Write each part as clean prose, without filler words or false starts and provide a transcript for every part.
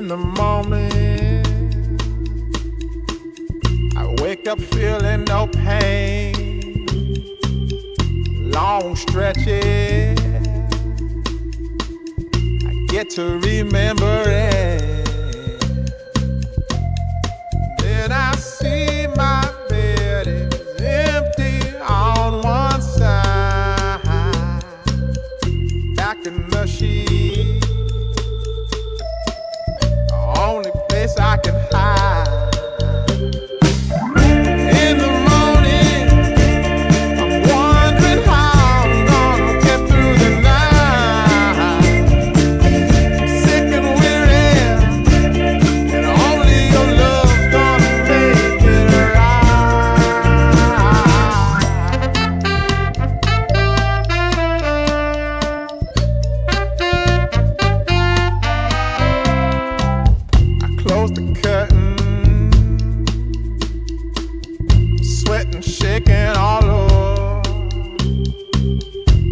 the morning, I wake up feeling no pain. Long stretches, I get to remember it. Then I see my bed is empty on one side. Back in the sheet, the only place I can hide. In the morning, I'm wondering how I'm gonna get through the night. Sick and weary, and only your love's gonna make it I close the curtain, sweating, shaking all over.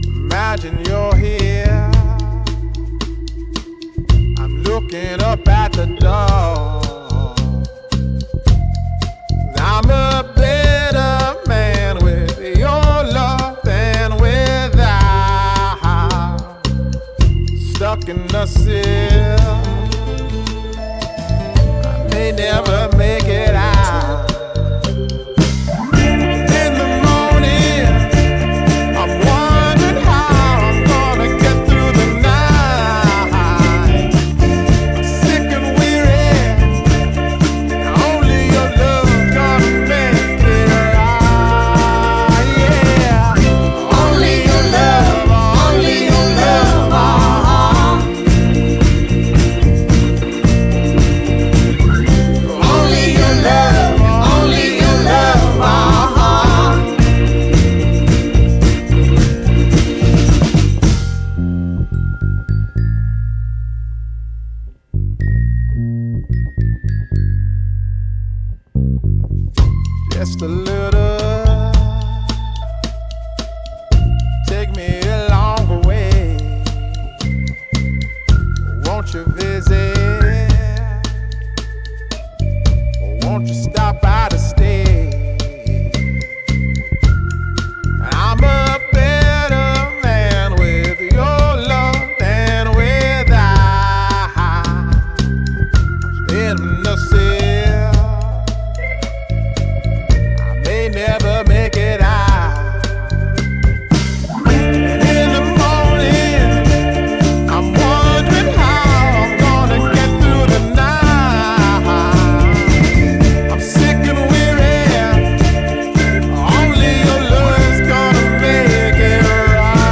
Imagine you're here. I'm looking up at the door. I'm a better man with your love than without. Stuck in the cell, I may never make it out. In the morning, I'm wondering how I'm gonna get through the night. I'm sick and weary, and only your love's gonna make it right. Yeah, only your love, only your love. Only your love, only your love. Just a little, take me along the way. Won't you visit? Won't you stop by to stay? I'm a better man with your love than without. In the cell, I may never make it out. And in the morning, I'm wondering how I'm gonna get through the night. I'm sick and weary, only your love's gonna make it right.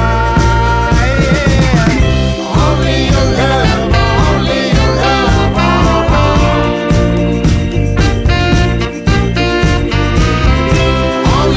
Yeah. Only your love, only your love. Only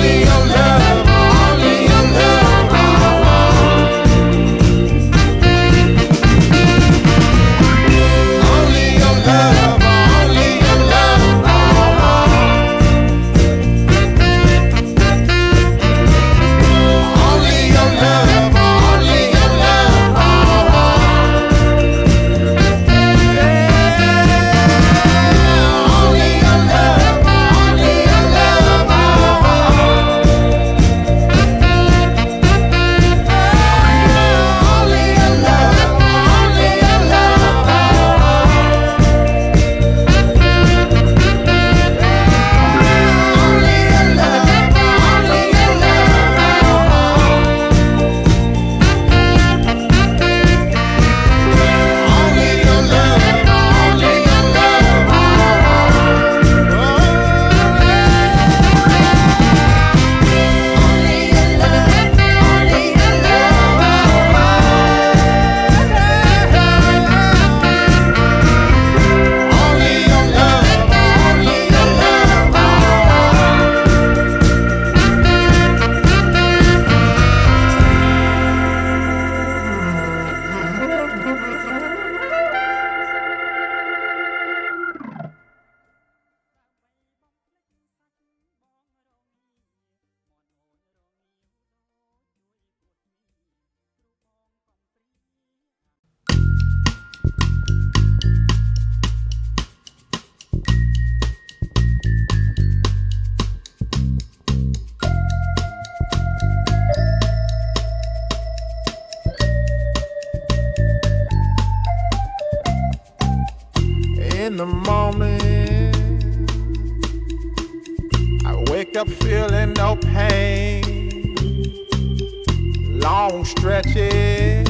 the morning, I wake up feeling no pain. Long stretches,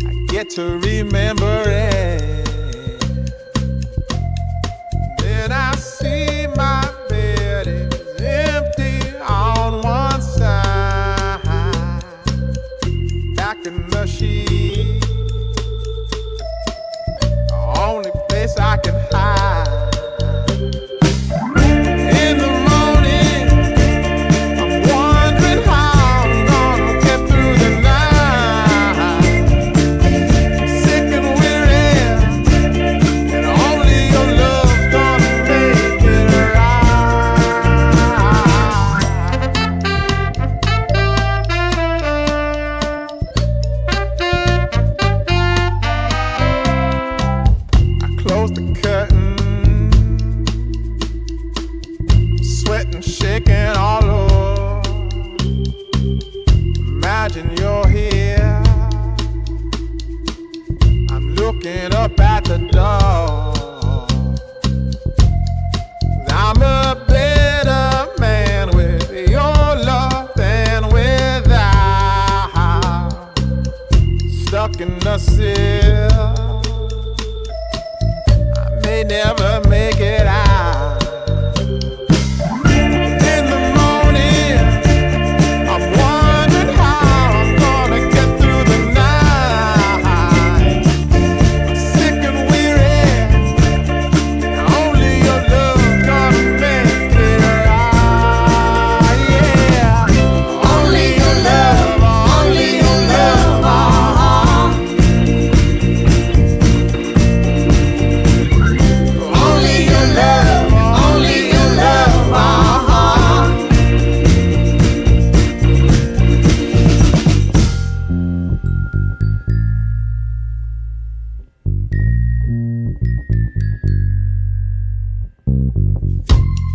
I get to remember it. Then I see my bed is empty on one side. Back in the sheet, the only place I can hide. In the morning, I'm wondering how I'm gonna get through the night. Sick and weary, and only your love's gonna make it I close the curtain, sweating, shaking all over. Imagine you're here. I'm looking up at the door. I'm a better man with your love than without. Stuck in the cell, I may never make it out. In the morning, I'm wondering how I'm gonna get through the night. I'm sick and weary, and only your love's gonna make it right. Yeah, only your love, only your love. Only your love, only your love.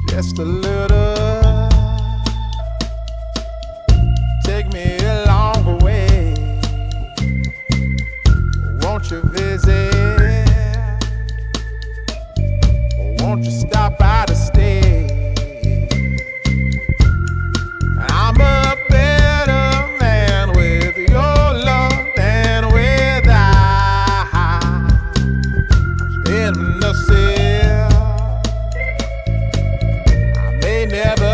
Just a little, take me along the way. Won't you visit? Won't you stop by to stay? I'm a better man with your love than without. In the cell, I may never